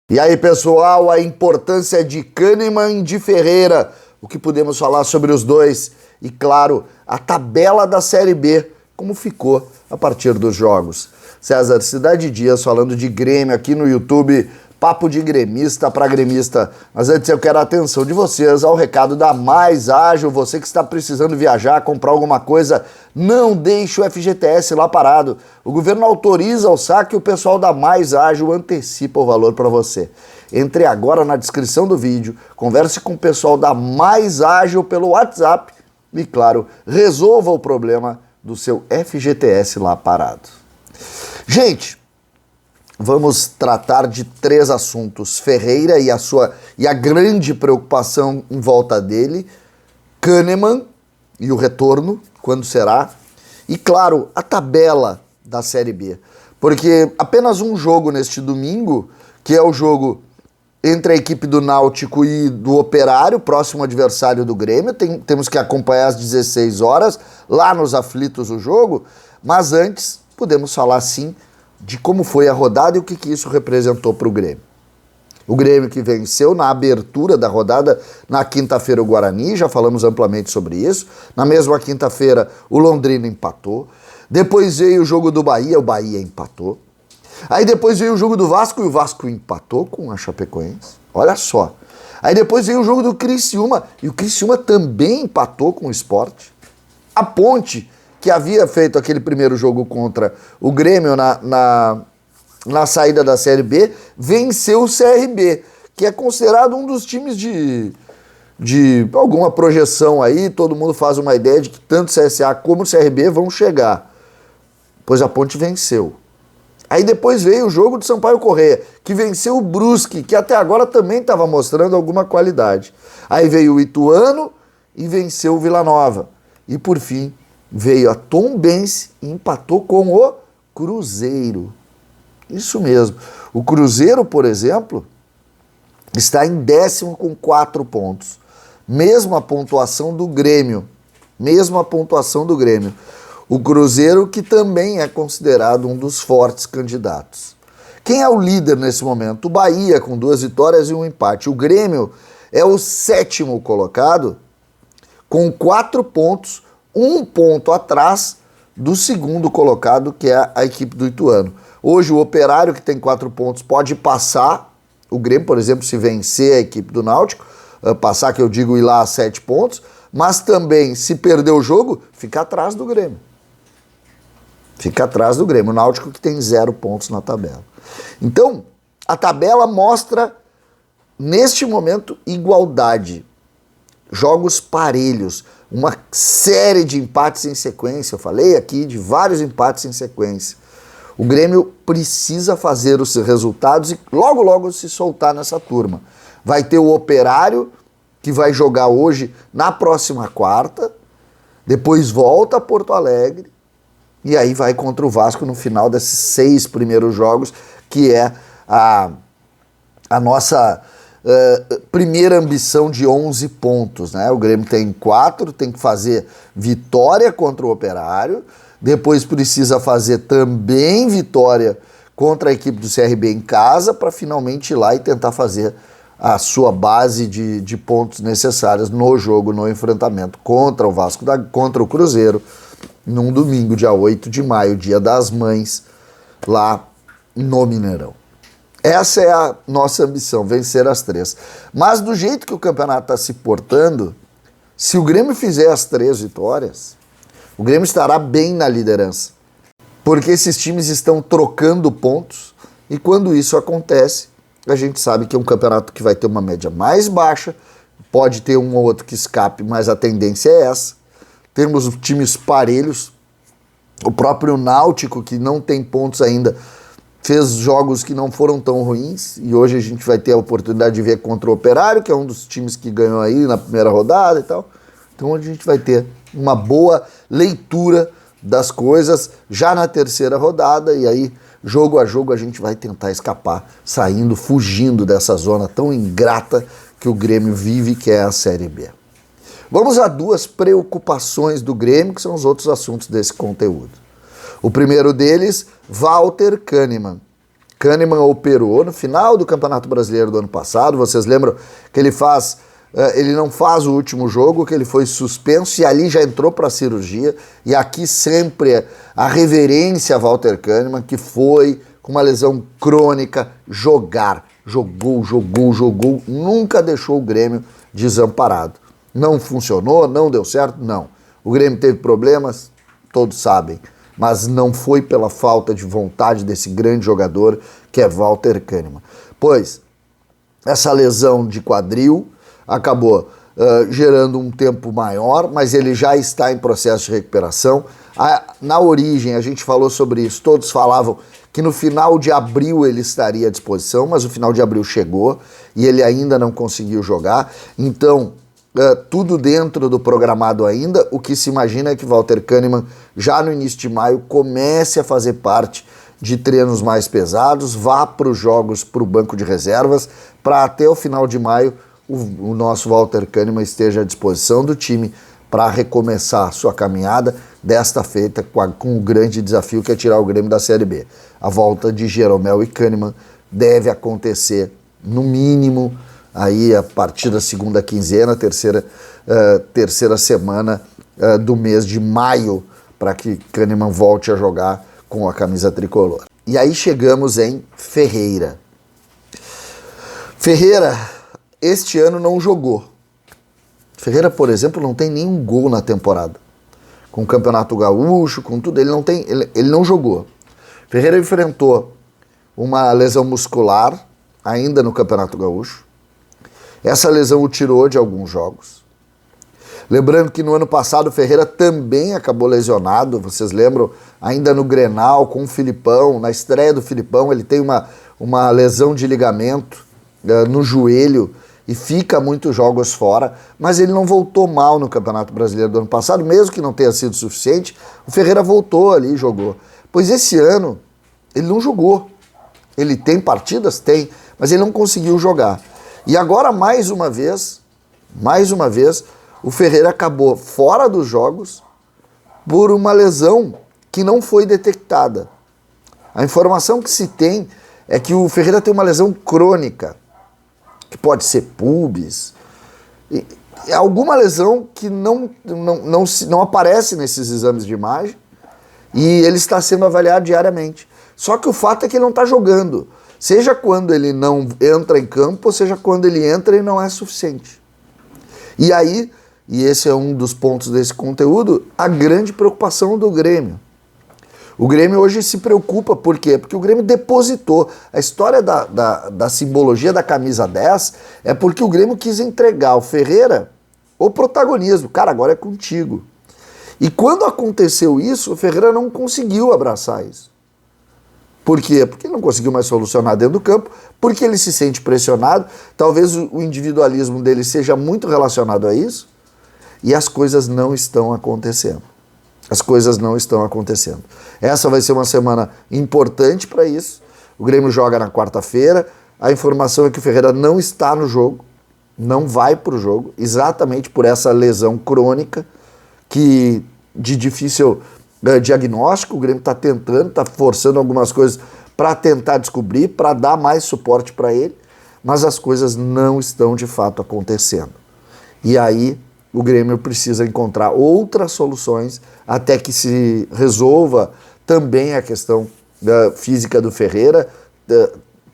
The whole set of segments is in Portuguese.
E aí, pessoal, a importância de Kahneman e de Ferreira, o que podemos falar sobre os dois e, claro, a tabela da Série B, como ficou a partir dos jogos. César Cidade Dias falando de Grêmio aqui no YouTube, papo de gremista para gremista. Mas antes eu quero a atenção de vocês ao recado da Mais Ágil, você que está precisando viajar, comprar alguma coisa, não deixe o FGTS lá parado. O governo autoriza o saque e o pessoal da Mais Ágil antecipa o valor para você. Entre agora na descrição do vídeo, converse com o pessoal da Mais Ágil pelo WhatsApp e, claro, resolva o problema do seu FGTS lá parado. Gente, vamos tratar de 3 assuntos. Ferreira e a grande preocupação em volta dele, Kahneman e o retorno, quando será, e claro, a tabela da Série B. Porque apenas um jogo neste domingo, que é o jogo entre a equipe do Náutico e do Operário, próximo adversário do Grêmio, temos que acompanhar às 16 horas, lá nos aflitos o jogo, mas antes podemos falar sim de como foi a rodada e o que isso representou para o Grêmio. O Grêmio que venceu na abertura da rodada, na quinta-feira o Guarani, já falamos amplamente sobre isso. Na mesma quinta-feira o Londrina empatou. Depois veio o jogo do Bahia, o Bahia empatou. Aí depois veio o jogo do Vasco e o Vasco empatou com a Chapecoense. Olha só. Aí depois veio o jogo do Criciúma e o Criciúma também empatou com o Sport. A Ponte, que havia feito aquele primeiro jogo contra o Grêmio na saída da Série B, venceu o CRB, que é considerado um dos times de alguma projeção aí, todo mundo faz uma ideia de que tanto o CSA como o CRB vão chegar, pois a Ponte venceu. Aí depois veio o jogo do Sampaio Corrêa, que venceu o Brusque, que até agora também estava mostrando alguma qualidade. Aí veio o Ituano e venceu o Vila Nova. E por fim, veio a Tombense e empatou com o Cruzeiro. Isso mesmo. O Cruzeiro, por exemplo, está em 10º com 4 pontos. Mesma pontuação do Grêmio. O Cruzeiro que também é considerado um dos fortes candidatos. Quem é o líder nesse momento? O Bahia, com 2 vitórias e 1 empate. O Grêmio é o 7º colocado, com 4 pontos, 1 ponto atrás do 2º colocado, que é a equipe do Ituano. Hoje o Operário, que tem 4 pontos, pode passar o Grêmio, por exemplo, se vencer a equipe do Náutico, passar, que eu digo, ir lá a 7 pontos, mas também, se perder o jogo, fica atrás do Grêmio. O Náutico que tem 0 pontos na tabela. Então, a tabela mostra, neste momento, igualdade. Jogos parelhos, uma série de empates em sequência. Eu falei aqui de vários empates em sequência. O Grêmio precisa fazer os resultados e logo se soltar nessa turma. Vai ter o Operário, que vai jogar hoje na próxima quarta, depois volta a Porto Alegre, e aí vai contra o Vasco no final desses 6 primeiros jogos, que é a nossa primeira ambição de 11 pontos, né? O Grêmio tem 4, tem que fazer vitória contra o Operário, depois precisa fazer também vitória contra a equipe do CRB em casa para finalmente ir lá e tentar fazer a sua base de pontos necessários no jogo, no enfrentamento contra o Vasco, contra o Cruzeiro, num domingo, dia 8 de maio, dia das mães, lá no Mineirão. Essa é a nossa ambição, vencer as 3. Mas do jeito que o campeonato está se portando, se o Grêmio fizer as 3 vitórias, o Grêmio estará bem na liderança. Porque esses times estão trocando pontos e quando isso acontece, a gente sabe que é um campeonato que vai ter uma média mais baixa, pode ter um ou outro que escape, mas a tendência é essa. Temos times parelhos, o próprio Náutico, que não tem pontos ainda, fez jogos que não foram tão ruins, e hoje a gente vai ter a oportunidade de ver contra o Operário, que é um dos times que ganhou aí na primeira rodada e tal. Então a gente vai ter uma boa leitura das coisas já na terceira rodada, e aí, jogo a jogo, a gente vai tentar escapar, saindo, fugindo dessa zona tão ingrata que o Grêmio vive, que é a Série B. Vamos a 2 preocupações do Grêmio, que são os outros assuntos desse conteúdo. O primeiro deles, Walter Kahneman. Kahneman operou no final do Campeonato Brasileiro do ano passado. Vocês lembram que ele não faz o último jogo, que ele foi suspenso e ali já entrou para a cirurgia. E aqui sempre a reverência a Walter Kahneman, que foi com uma lesão crônica jogar. Jogou, nunca deixou o Grêmio desamparado. Não funcionou, não deu certo, não. O Grêmio teve problemas, todos sabem, mas não foi pela falta de vontade desse grande jogador que é Walter Kahneman. Pois, essa lesão de quadril acabou gerando um tempo maior, mas ele já está em processo de recuperação. Na origem, a gente falou sobre isso, todos falavam que no final de abril ele estaria à disposição, mas o final de abril chegou e ele ainda não conseguiu jogar. Então, tudo dentro do programado ainda. O que se imagina é que Walter Kahneman, já no início de maio, comece a fazer parte de treinos mais pesados, vá para os jogos, para o banco de reservas, para até o final de maio o nosso Walter Kahneman esteja à disposição do time para recomeçar sua caminhada, desta feita com o grande desafio que é tirar o Grêmio da Série B. A volta de Jeromel e Kahneman deve acontecer, no mínimo, aí a partir da segunda quinzena, terceira semana do mês de maio, para que Kahneman volte a jogar com a camisa tricolor. E aí chegamos em Ferreira. Ferreira, este ano não jogou. Ferreira, por exemplo, não tem nenhum gol na temporada. Com o Campeonato Gaúcho, com tudo, ele não jogou. Ferreira enfrentou uma lesão muscular ainda no Campeonato Gaúcho. Essa lesão o tirou de alguns jogos. Lembrando que no ano passado o Ferreira também acabou lesionado, vocês lembram? Ainda no Grenal, com o Filipão, na estreia do Filipão, ele tem uma lesão de ligamento no joelho e fica muitos jogos fora, mas ele não voltou mal no Campeonato Brasileiro do ano passado, mesmo que não tenha sido suficiente, o Ferreira voltou ali e jogou. Pois esse ano ele não jogou. Ele tem partidas? Tem, mas ele não conseguiu jogar. E agora, mais uma vez, o Ferreira acabou fora dos jogos por uma lesão que não foi detectada. A informação que se tem é que o Ferreira tem uma lesão crônica, que pode ser pubis, alguma lesão que não aparece nesses exames de imagem, e ele está sendo avaliado diariamente. Só que o fato é que ele não está jogando, seja quando ele não entra em campo, ou seja quando ele entra e não é suficiente. E aí, e esse é um dos pontos desse conteúdo, a grande preocupação do Grêmio. O Grêmio hoje se preocupa, por quê? Porque o Grêmio depositou. A história da simbologia da camisa 10 é porque o Grêmio quis entregar ao Ferreira o protagonismo. Cara, agora é contigo. E quando aconteceu isso, o Ferreira não conseguiu abraçar isso. Por quê? Porque ele não conseguiu mais solucionar dentro do campo, porque ele se sente pressionado, talvez o individualismo dele seja muito relacionado a isso, e as coisas não estão acontecendo. As coisas não estão acontecendo. Essa vai ser uma semana importante para isso. O Grêmio joga na quarta-feira. A informação é que o Ferreira não está no jogo, não vai para o jogo, exatamente por essa lesão crônica que de difícil diagnóstico. O Grêmio está tentando, está forçando algumas coisas para tentar descobrir, para dar mais suporte para ele, mas as coisas não estão de fato acontecendo. E aí o Grêmio precisa encontrar outras soluções até que se resolva também a questão física do Ferreira,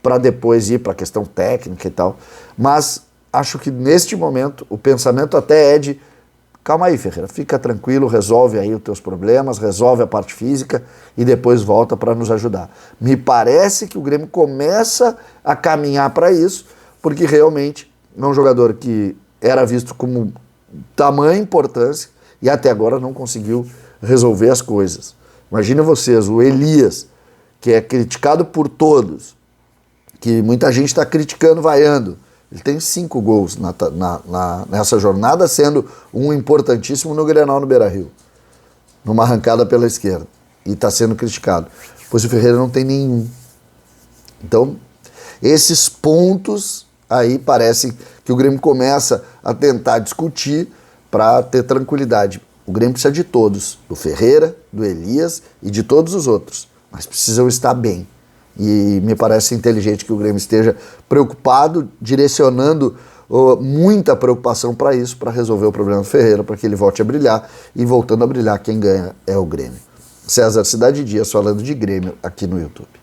para depois ir para a questão técnica e tal. Mas acho que neste momento o pensamento até é de: calma aí, Ferreira, fica tranquilo, resolve aí os teus problemas, resolve a parte física e depois volta para nos ajudar. Me parece que o Grêmio começa a caminhar para isso, porque realmente é um jogador que era visto como tamanha importância e até agora não conseguiu resolver as coisas. Imaginem vocês, o Elias, que é criticado por todos, que muita gente está criticando, vaiando. Ele tem 5 gols nessa jornada, sendo um importantíssimo no Grenal no Beira-Rio, numa arrancada pela esquerda, e está sendo criticado. Pois o Ferreira não tem nenhum. Então, esses pontos aí parece que o Grêmio começa a tentar discutir para ter tranquilidade. O Grêmio precisa de todos, do Ferreira, do Elias e de todos os outros, mas precisam estar bem. E me parece inteligente que o Grêmio esteja preocupado, direcionando muita preocupação para isso, para resolver o problema do Ferreira, para que ele volte a brilhar. E voltando a brilhar, quem ganha é o Grêmio. César Cidade Dias falando de Grêmio aqui no YouTube.